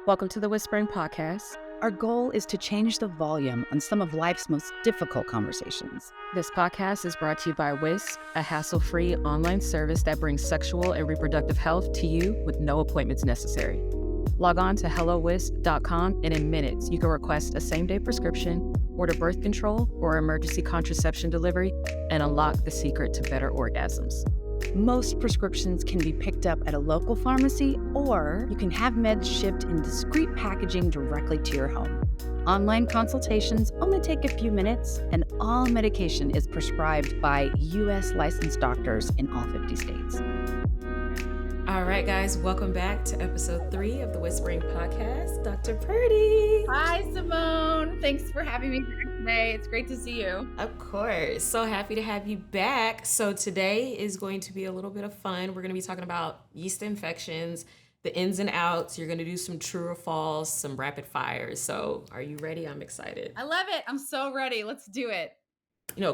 Welcome to the Whispering Podcast. Our goal is to change the volume on some of life's most difficult conversations. This podcast is brought to you by Wisp, a hassle-free online service that brings sexual and reproductive health to you with no appointments necessary. Log on to hellowisp.com and in minutes you can request a same-day prescription, order birth control or emergency contraception delivery, and unlock the secret to better orgasms. Most prescriptions can be picked up at a local pharmacy, or you can have meds shipped in discreet packaging directly to your home. Online consultations only take a few minutes, and all medication is prescribed by U.S. licensed doctors in all 50 states. All right, guys, welcome back to episode 3 of the Whispering Podcast. Dr. Purdy. Hi, Symone. Thanks for having me here today. It's great to see you. Of course. So happy to have you back. So today is going to be a little bit of fun. We're going to be talking about yeast infections, the ins and outs. You're going to do some true or false, some rapid fires. So are you ready? I'm excited. I love it. I'm so ready. Let's do it.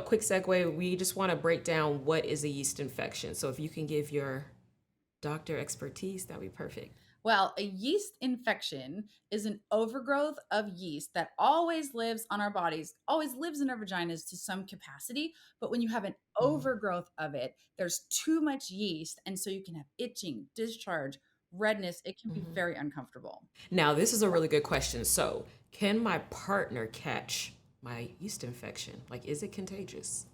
Quick segue. We just want to break down what is a yeast infection. So if you can give your doctor expertise, that'd be perfect. Well, a yeast infection is an overgrowth of yeast that always lives on our bodies, always lives in our vaginas to some capacity. But when you have an overgrowth of it, there's too much yeast. And so you can have itching, discharge, redness. It can be very uncomfortable. Now, this is a really good question. So can my partner catch my yeast infection? Like, is it contagious?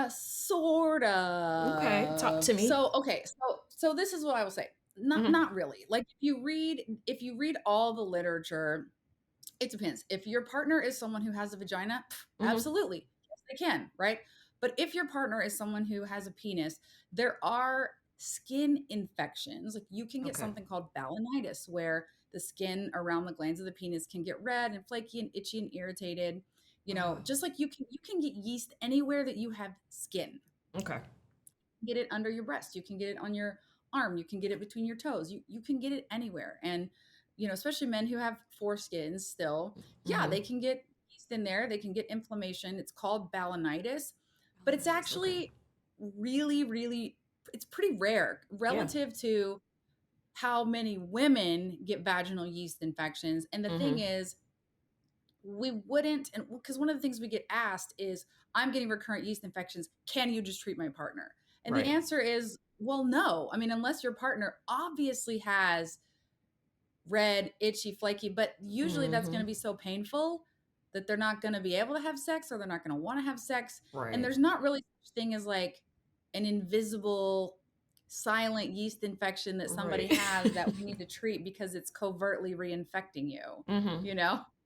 Sort of. Okay, talk to me. So this is what I will say. Not really. Like if you read all the literature, it depends. If your partner is someone who has a vagina, absolutely. Yes, they can, right? But if your partner is someone who has a penis, there are skin infections. Like you can get something called balanitis, where the skin around the glands of the penis can get red and flaky and itchy and irritated. Just like you can get yeast anywhere that you have skin. Okay. Get it under your breast. You can get it on your arm. You can get it between your toes. You can get it anywhere. And, especially men who have foreskins still, they can get yeast in there. They can get inflammation. It's called balanitis, but it's actually really, really, it's pretty rare relative to how many women get vaginal yeast infections. And the thing is, we wouldn't, and because one of the things we get asked is, I'm getting recurrent yeast infections. Can you just treat my partner? And the answer is, well, no. I mean, unless your partner obviously has red, itchy, flaky, but usually that's going to be so painful that they're not going to be able to have sex, or they're not going to want to have sex. Right. And there's not really such thing as like an invisible silent yeast infection that somebody has that we need to treat because it's covertly reinfecting you,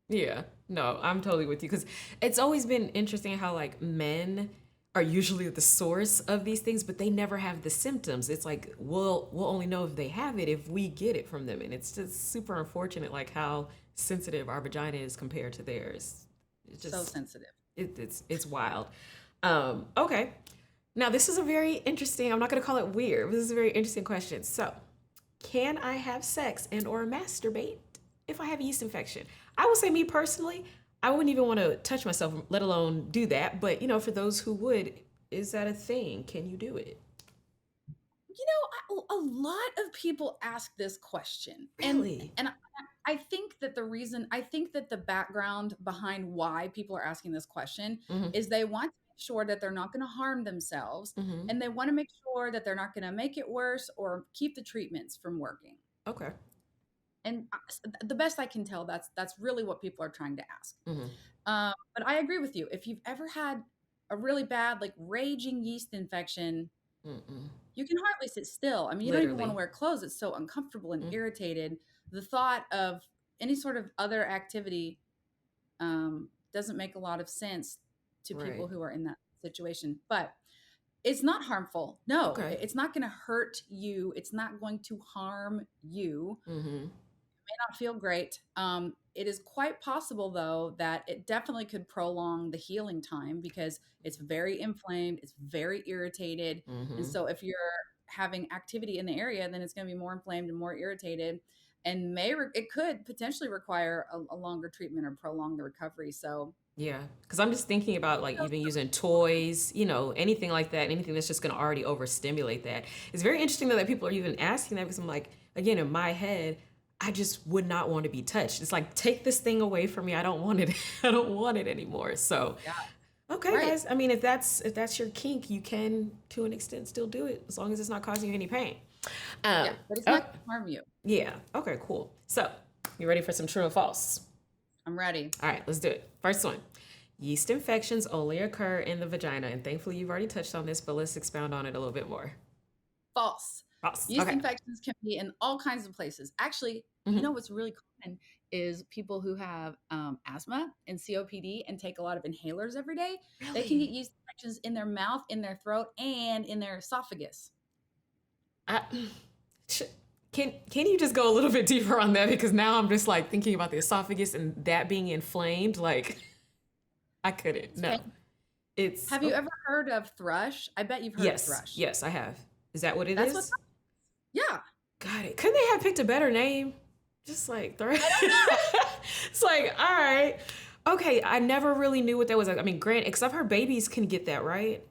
Yeah, no, I'm totally with you, because it's always been interesting how like men are usually the source of these things, but they never have the symptoms. It's like we'll only know if they have it if we get it from them, and it's just super unfortunate, like how sensitive our vagina is compared to theirs. It's just so sensitive. It's wild. Okay, now this is a very interesting. I'm not going to call it weird, but this is a very interesting question. So, can I have sex and or masturbate if I have a yeast infection? I would say, me personally, I wouldn't even want to touch myself, let alone do that. But, for those who would, is that a thing? Can you do it? A lot of people ask this question. Really? And I think that the background behind why people are asking this question is they want to make sure that they're not going to harm themselves. And they want to make sure that they're not going to make it worse or keep the treatments from working. Okay. And the best I can tell, that's really what people are trying to ask. But I agree with you. If you've ever had a really bad, like raging yeast infection, you can hardly sit still. I mean, you don't even want to wear clothes. It's so uncomfortable and irritated. The thought of any sort of other activity doesn't make a lot of sense to people who are in that situation. But it's not harmful. No, it's not going to hurt you. It's not going to harm you. May not feel great. It is quite possible, though, that it definitely could prolong the healing time because it's very inflamed, it's very irritated. And so if you're having activity in the area, then it's going to be more inflamed and more irritated, and it could potentially require a longer treatment or prolong the recovery. So Yeah, because I'm just thinking about like even using toys, anything like that, anything that's just going to already overstimulate that. It's very interesting though that people are even asking that because I'm like, again, in my head, I just would not want to be touched. It's like, take this thing away from me. I don't want it. I don't want it anymore. So, Yeah. okay, Right. guys. I mean, if that's your kink, you can to an extent still do it as long as it's not causing you any pain. Yeah. Um, But it's oh, not going to harm you. yeah. Okay. Cool. So, you ready for some true and false? I'm ready. All right, let's do it. First one. Yeast infections only occur in the vagina. And thankfully, you've already touched on this, but let's expound on it a little bit more. False. False. Yeast Okay. infections can be in all kinds of places. Actually, you know what's really common is people who have asthma and COPD and take a lot of inhalers every day. They can get Really? yeast infections in their mouth, in their throat, and in their esophagus. I, can you just go a little bit deeper on that? Because now I'm just like thinking about the esophagus and that being inflamed. Like, I couldn't. No. It's. Have you ever heard of thrush? I bet you've heard of Yes. thrush. Yes, I have. Is that what it That's is? what. Yeah. Got it. Couldn't they have picked a better name? Just like thrush. It's like, all right. Okay, I never really knew what that was. I mean, granted, because I've heard babies can get that, right?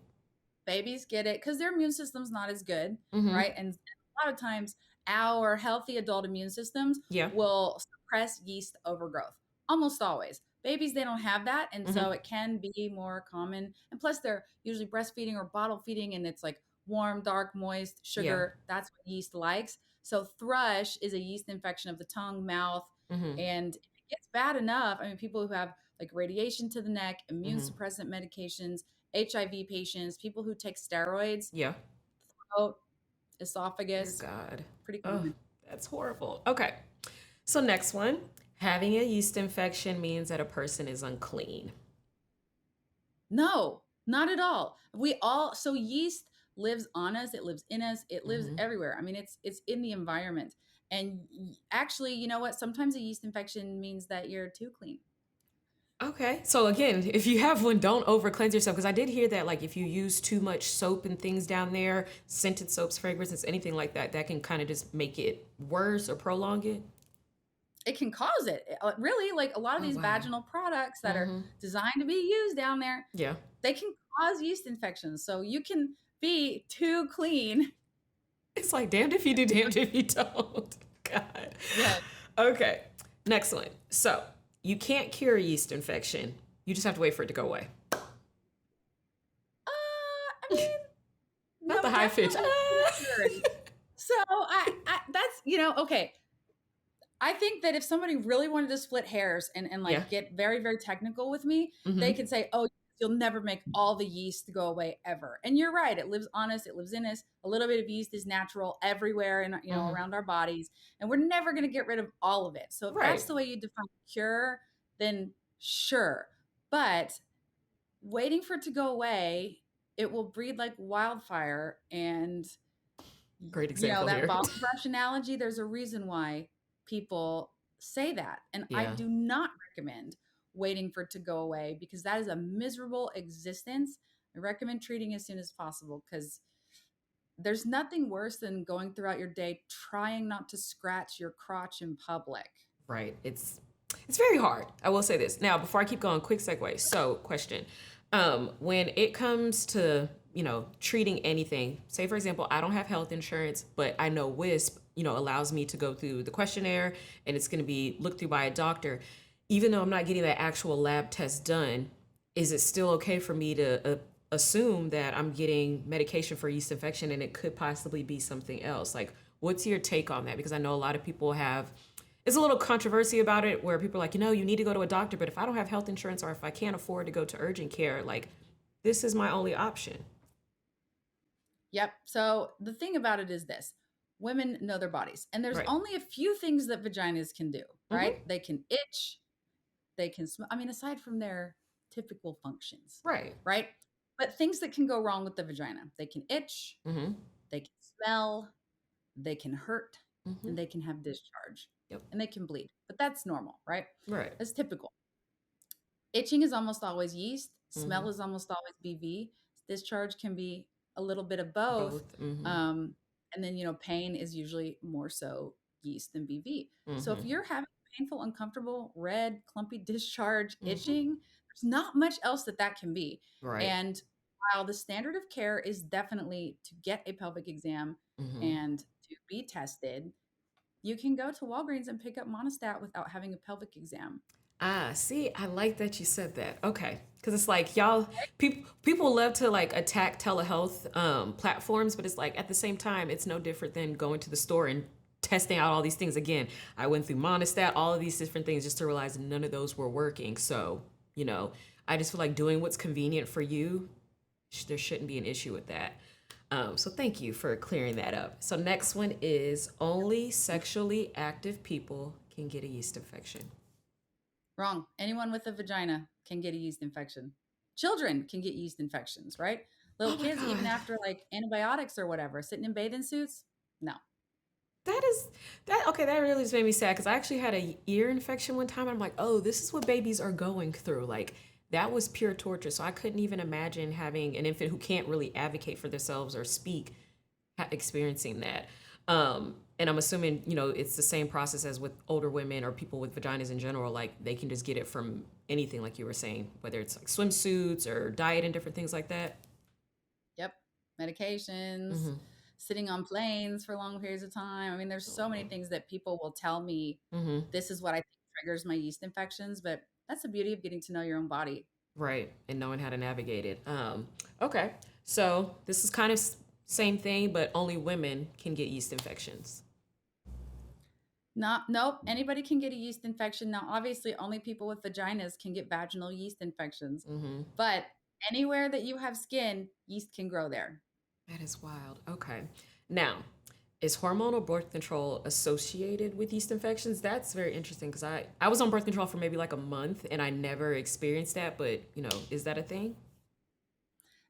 Babies get it because their immune system's not as good, Mm-hmm. right? And a lot of times, our healthy adult immune systems Yeah. will suppress yeast overgrowth. Almost always. Babies, they don't have that. And so it can be more common. And plus, they're usually breastfeeding or bottle feeding, and it's like warm, dark, moist, sugar. That's what yeast likes. So, thrush is a yeast infection of the tongue, mouth. Mm-hmm. And if it gets bad enough, I mean, people who have like radiation to the neck, immune Mm-hmm. suppressant medications, HIV patients, people who take steroids, Yeah. throat, Dear esophagus, God. pretty Oh, common. that's horrible. Okay. So next one. Having a yeast infection means that a person is unclean. No, not at all. We all so yeast lives on us, it lives in us, it lives Mm-hmm. everywhere. I mean, it's in the environment. And actually, you know what? Sometimes a yeast infection means that you're too clean. Okay. So again, if you have one, don't over cleanse yourself. Because I did hear that like if you use too much soap and things down there, scented soaps, fragrances, anything like that, that can kind of just make it worse or prolong it. It can cause it. Really, like a lot of Oh these wow. vaginal products that are Mm-hmm. designed to be used down there, Yeah. they can cause yeast infections. So you can be too clean. It's like damned if you do, damned if you don't. God. Yeah. Okay. Next one. So you can't cure a yeast infection. You just have to wait for it to go away. I mean, Not no, the high pitch. definitely. So that's, okay. I think that if somebody really wanted to split hairs and like Yeah. get very, very technical with me, they could say, oh, you'll never make all the yeast go away ever. And you're right. It lives on us. It lives in us. A little bit of yeast is natural everywhere and, around our bodies. And we're never going to get rid of all of it. So if that's Right. the way you define cure, then sure. But waiting for it to go away, it will breed like wildfire. And, Great example that here. bottle brush analogy, there's a reason why people say that. And I Yeah. do not recommend waiting for it to go away because that is a miserable existence. I recommend treating as soon as possible because there's nothing worse than going throughout your day trying not to scratch your crotch in public. Right. It's very hard. I will say this. Now, before I keep going, quick segue. So, question. When it comes to, treating anything, say for example, I don't have health insurance, but I know WISP, allows me to go through the questionnaire and it's going to be looked through by a doctor. Even though I'm not getting that actual lab test done, is it still okay for me to assume that I'm getting medication for yeast infection and it could possibly be something else? Like, what's your take on that? Because I know a lot of people it's a little controversy about it where people are like, you need to go to a doctor, but if I don't have health insurance or if I can't afford to go to urgent care, like, this is my only option. Yep. So the thing about it is this. Women know their bodies, and there's Right. only a few things that vaginas can do, right? They can itch, they can smell. I mean, aside from their typical functions, Right. right? But things that can go wrong with the vagina, they can itch, Mm-hmm. they can smell, they can hurt, Mm-hmm. and they can have discharge. Yep. And they can bleed. But that's normal, right? Right. That's typical. Itching is almost always yeast. Smell Mhm. is almost always BV. Discharge can be a little bit of both. Mm-hmm. And then, pain is usually more so yeast than BV. So if Mm-hmm. you're having painful, uncomfortable, red, clumpy discharge, Mhm. itching, There's not much else that can be. Right. And while the standard of care is definitely to get a pelvic exam Mm-hmm. and to be tested, you can go to Walgreens and pick up Monistat without having a pelvic exam. Ah, see, I like that you said that. Okay. Because it's like y'all, people love to like attack telehealth platforms, but it's like at the same time, it's no different than going to the store and testing out all these things. Again, I went through Monistat, all of these different things just to realize none of those were working. So, I just feel like doing what's convenient for you, there shouldn't be an issue with that. So thank you for clearing that up. So next one is only sexually active people can get a yeast infection. Wrong. Anyone with a vagina can get a yeast infection. Children can get yeast infections, right? Little kids, even after like antibiotics or whatever, sitting in bathing suits, no. That really just made me sad because I actually had a ear infection one time. I'm like, oh, this is what babies are going through. Like, that was pure torture. So I couldn't even imagine having an infant who can't really advocate for themselves or speak experiencing that. And I'm assuming, it's the same process as with older women or people with vaginas in general. Like, they can just get it from anything, like you were saying, whether it's like swimsuits or diet and different things like that. Yep. Medications, sitting on planes for long periods of time. I mean, there's so many things that people will tell me, this is what I think triggers my yeast infections, but that's the beauty of getting to know your own body. Right. And knowing how to navigate it. Okay. So this is kind of same thing, but only women can get yeast infections. Nope. Anybody can get a yeast infection. Now, obviously, only people with vaginas can get vaginal yeast infections. But anywhere that you have skin, yeast can grow there. That is wild. Okay. Now, is hormonal birth control associated with yeast infections? That's very interesting because I was on birth control for maybe like a month and I never experienced that. But, is that a thing?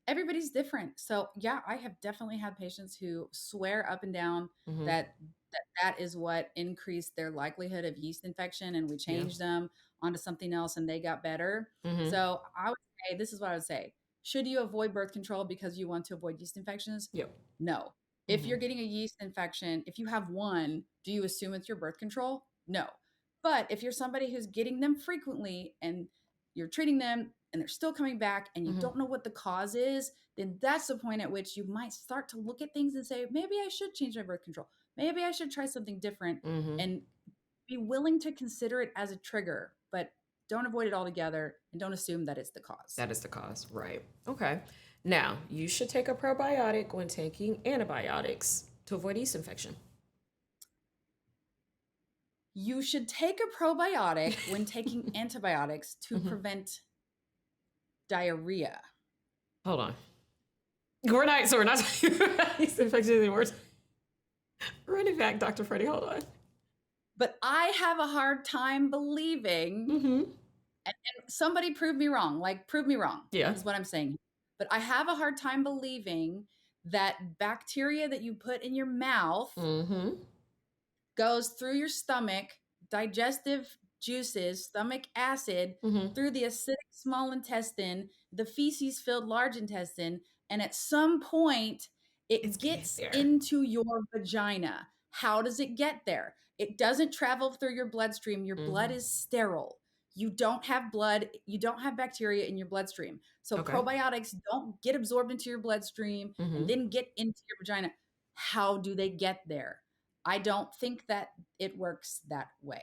Everybody's different. So, yeah, I have definitely had patients who swear up and down that is what increased their likelihood of yeast infection, and we changed them onto something else and they got better. So I would say, this is what I would say. Should you avoid birth control because you want to avoid yeast infections? Yep. No. If you're getting a yeast infection, if you have one, do you assume it's your birth control? No. But if you're somebody who's getting them frequently and you're treating them and they're still coming back and you don't know what the cause is, then that's the point at which you might start to look at things and say, maybe I should change my birth control. Maybe I should try something different and be willing to consider it as a trigger, but don't avoid it altogether and don't assume that it's the cause. That is the cause, right? Okay. Now, you should take a probiotic when taking antibiotics to avoid yeast infection. You should take a probiotic when taking antibiotics to prevent diarrhea. Hold on. We're not talking about yeast infections anymore. Run it back, Dr. Freddie. Hold on. But I have a hard time believing, and somebody prove me wrong. Like, prove me wrong. Yeah. Is what I'm saying. But I have a hard time believing that bacteria that you put in your mouth goes through your stomach, digestive juices, stomach acid, through the acidic small intestine, the feces-filled large intestine, and at some point, it gets into your vagina. How does it get there? It doesn't travel through your bloodstream. Your blood is sterile. You don't have blood. You don't have bacteria in your bloodstream. So probiotics don't get absorbed into your bloodstream and then get into your vagina. How do they get there? I don't think that it works that way.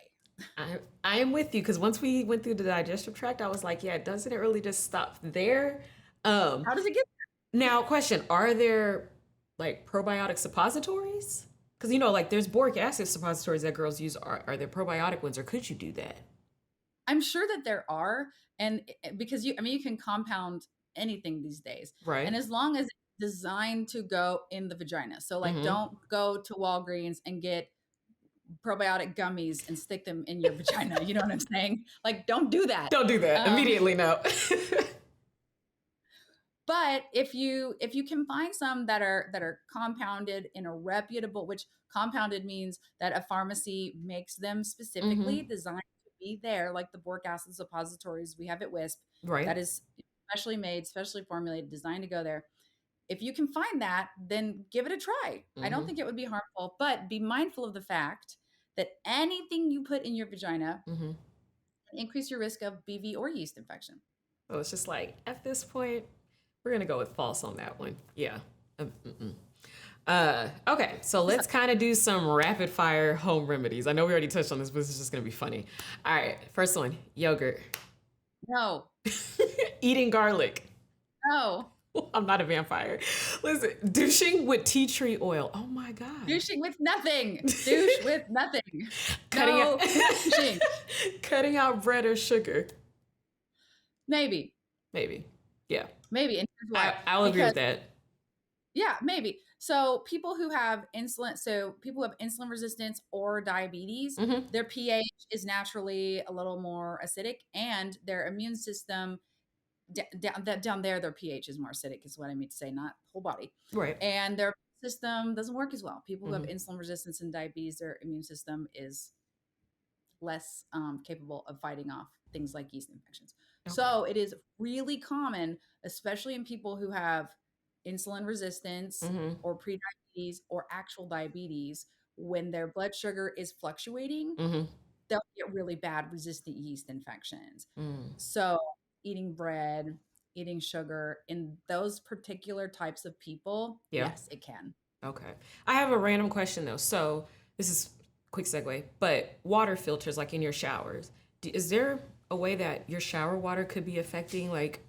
I am with you because once we went through the digestive tract, I was like, doesn't it really just stop there? How does it get there? Now, question, are there like probiotic suppositories? Because, like there's boric acid suppositories that girls use. Are there probiotic ones or could you do that? I'm sure that there are. And because you can compound anything these days. Right. And as long as it's designed to go in the vagina. So like, don't go to Walgreens and get probiotic gummies and stick them in your vagina. You know what I'm saying? Like, don't do that. Don't do that. Immediately, no. But if you can find some that are compounded in a reputable, which compounded means that a pharmacy makes them specifically designed to be there, like the boric acid suppositories we have at WISP, right? That is specially made, specially formulated, designed to go there. If you can find that, then give it a try. I don't think it would be harmful, but be mindful of the fact that anything you put in your vagina can increase your risk of BV or yeast infection. So it's just like, at this point, we're going to go with false on that one. Yeah. Okay, so let's kind of do some rapid fire home remedies. I know we already touched on this, but this is just going to be funny. All right, first one, yogurt. No. Eating garlic. No. I'm not a vampire. Listen, douching with tea tree oil. Oh my God. Douching with nothing. Douche with nothing. Cutting No out, douching. cutting out bread or sugar. Maybe. Yeah. Maybe. And here's why. I'll agree with that. Yeah, maybe. So people who have insulin resistance or diabetes, their pH is naturally a little more acidic, and their immune system down there, their pH is more acidic, is what I mean to say, not whole body. Right. And their system doesn't work as well. People who have insulin resistance and diabetes, their immune system is less capable of fighting off things like yeast infections. Okay. So it is really common, especially in people who have insulin resistance or prediabetes or actual diabetes, when their blood sugar is fluctuating, they'll get really bad resistant yeast infections. So eating bread, eating sugar in those particular types of people, yes, it can. Okay. I have a random question though. So this is quick segue, but water filters, like in your showers, is there a way that your shower water could be affecting like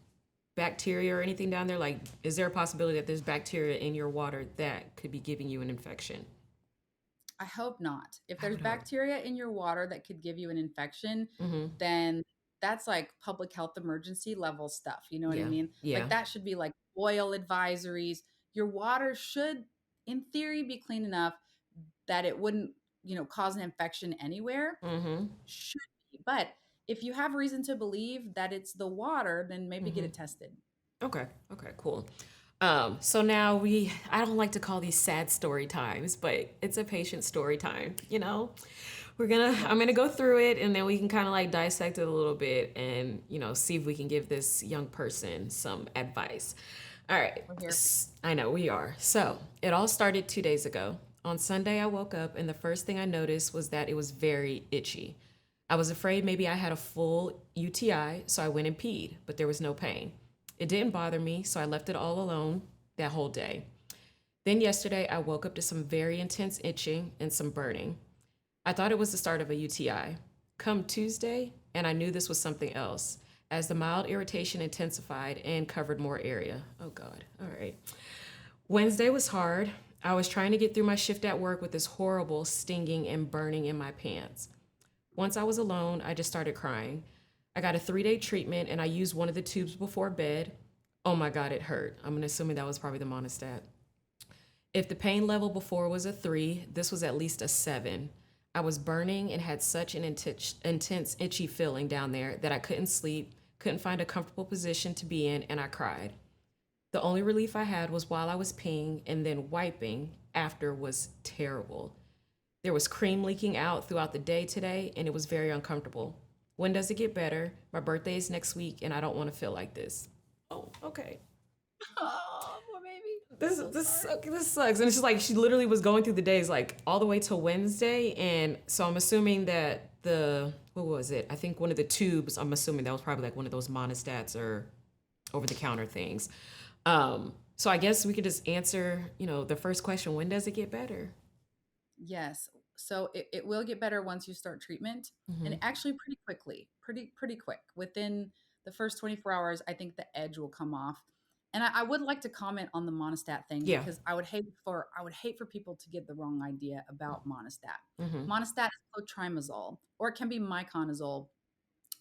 bacteria or anything down there? Like, is there a possibility that there's bacteria in your water that could be giving you an infection? I hope not. If there's bacteria in your water that could give you an infection, then that's like public health emergency level stuff. You know what I mean? Yeah. Like that should be like oil advisories. Your water should, in theory, be clean enough that it wouldn't, cause an infection anywhere. Should be. But if you have reason to believe that it's the water, then maybe get it tested. Okay, cool. So now I don't like to call these sad story times, but it's a patient story time, I'm gonna go through it, and then we can kind of like dissect it a little bit and, see if we can give this young person some advice. All right. I know we are. So it all started 2 days ago. On Sunday, I woke up and the first thing I noticed was that it was very itchy. I was afraid maybe I had a full UTI, so I went and peed, but there was no pain. It didn't bother me, so I left it all alone that whole day. Then yesterday, I woke up to some very intense itching and some burning. I thought it was the start of a UTI. Come Tuesday, and I knew this was something else, as the mild irritation intensified and covered more area. Oh God, all right. Wednesday was hard. I was trying to get through my shift at work with this horrible stinging and burning in my pants. Once I was alone, I just started crying. I got a 3-day treatment and I used one of the tubes before bed. Oh my God, it hurt. I'm assuming that was probably the monostat. If the pain level before was a 3, this was at least a 7. I was burning and had such an intense itchy feeling down there that I couldn't sleep, couldn't find a comfortable position to be in, and I cried. The only relief I had was while I was peeing, and then wiping after was terrible. There was cream leaking out throughout the day today, and it was very uncomfortable. When does it get better? My birthday is next week, and I don't want to feel like this. Oh, okay. Oh, poor baby. This sucks. And it's just like she literally was going through the days like all the way till Wednesday, and so I'm assuming that what was it? I think one of the tubes, I'm assuming that was probably like one of those monostats or over-the-counter things. So I guess we could just answer, the first question, when does it get better? Yes. So it will get better once you start treatment, and actually pretty quickly, pretty quick. Within the first 24 hours, I think the edge will come off. And I would like to comment on the monostat thing, because I would hate for people to get the wrong idea about monostat. Monostat is clotrimazole, or it can be miconazole,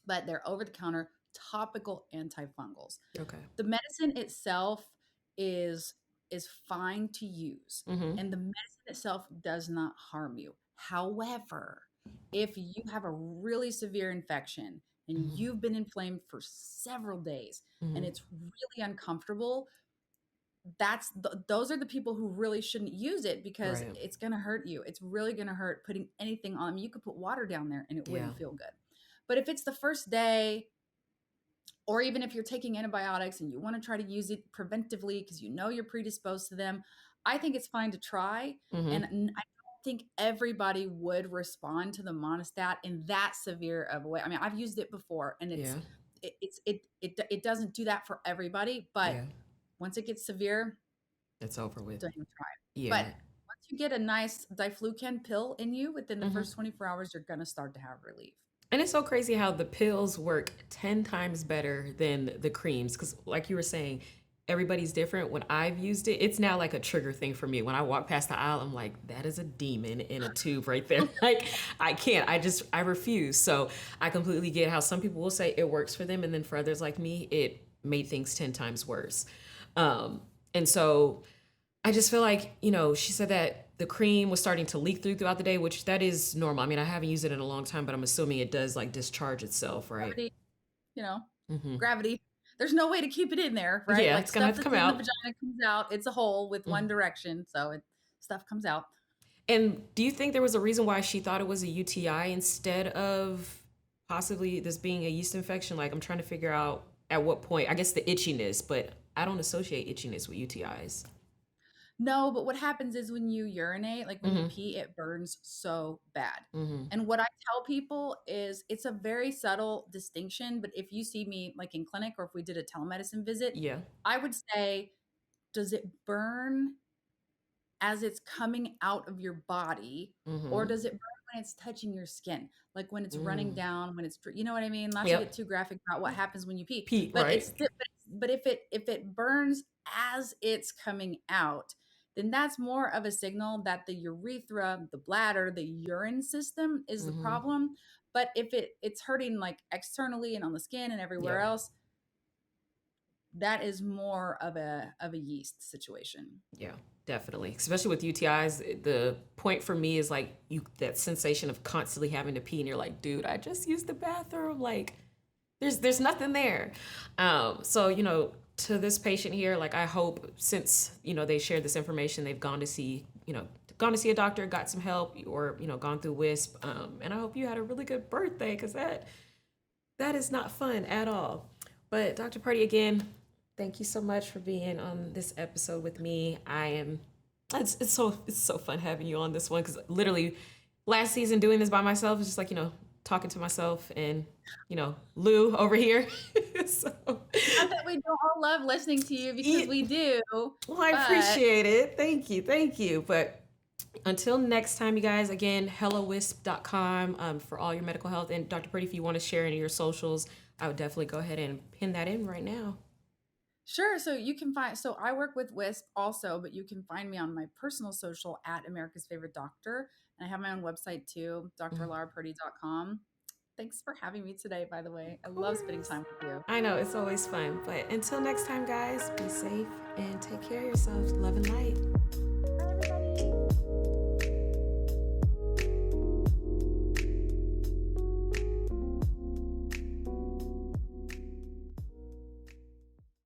but they're over-the-counter topical antifungals. Okay. The medicine itself is fine to use, and the medicine itself does not harm you. However, if you have a really severe infection and you've been inflamed for several days and it's really uncomfortable, those are the people who really shouldn't use it, because it's going to hurt you. It's really going to hurt putting anything on. I mean, you could put water down there and it wouldn't feel good. But if it's the first day, or even if you're taking antibiotics and you want to try to use it preventively because you're predisposed to them, I think it's fine to try. And I don't think everybody would respond to the monostat in that severe of a way. I mean, I've used it before, and it doesn't do that for everybody, but Yeah. once it gets severe, It's over with. don't even try it. Yeah. But once you get a nice diflucan pill in you, within the Mhm. first 24 hours, you're gonna start to have relief. And it's so crazy how the pills work 10 times better than the creams. Because, like you were saying, everybody's different. When I've used it, it's now like a trigger thing for me. When I walk past the aisle, I'm like, that is a demon in a tube right there. Like, I can't. I refuse. So I completely get how some people will say it works for them. And then for others like me, it made things 10 times worse. And so I just feel like, she said that the cream was starting to leak throughout the day, which that is normal. I mean, I haven't used it in a long time, but I'm assuming it does like discharge itself, right? Gravity, Mm-hmm. gravity. There's no way to keep it in there, right? Yeah, Like it's gonna have stuff to that's come in the out. vagina comes out. It's a hole with one direction, so stuff comes out. And do you think there was a reason why she thought it was a UTI instead of possibly this being a yeast infection? Like, I'm trying to figure out at what point, I guess the itchiness, but I don't associate itchiness with UTIs. No, but what happens is when you urinate, like when you pee, it burns so bad. And what I tell people is it's a very subtle distinction, but if you see me like in clinic or if we did a telemedicine visit, Yeah. I would say, does it burn as it's coming out of your body, or does it burn when it's touching your skin? Like when it's running down, when it's, you know what I mean? Not to get too graphic about what happens when you pee, Pee, but right? but if it burns as it's coming out, then that's more of a signal that the urethra, the bladder, the urine system is the problem. But if it's hurting like externally and on the skin and everywhere Yep. else, that is more of a yeast situation. Yeah, definitely. Especially with UTIs, the point for me is like that sensation of constantly having to pee, and you're like, dude, I just used the bathroom. Like, there's nothing there. So to this patient here, like I hope since they shared this information, they've gone to see a doctor, got some help, or gone through WISP. And I hope you had a really good birthday, because that is not fun at all. But Dr. Purdy, again, thank you so much for being on this episode with me. It's so fun having you on this one, because literally last season doing this by myself is just like, talking to myself and, Lu over here. So, not that we don't all love listening to you, because we do. Well, I appreciate it. Thank you. But until next time, you guys, again, hellowisp.com for all your medical health. And Dr. Purdy, if you want to share any of your socials, I would definitely go ahead and pin that in right now. Sure. So you can so I work with WISP also, but you can find me on my personal social at America's Favorite Doctor. And I have my own website too, drlaurapurdy.com. Thanks for having me today, by the way. I love spending time with you. I know, it's always fun. But until next time, guys, be safe and take care of yourselves. Love and light.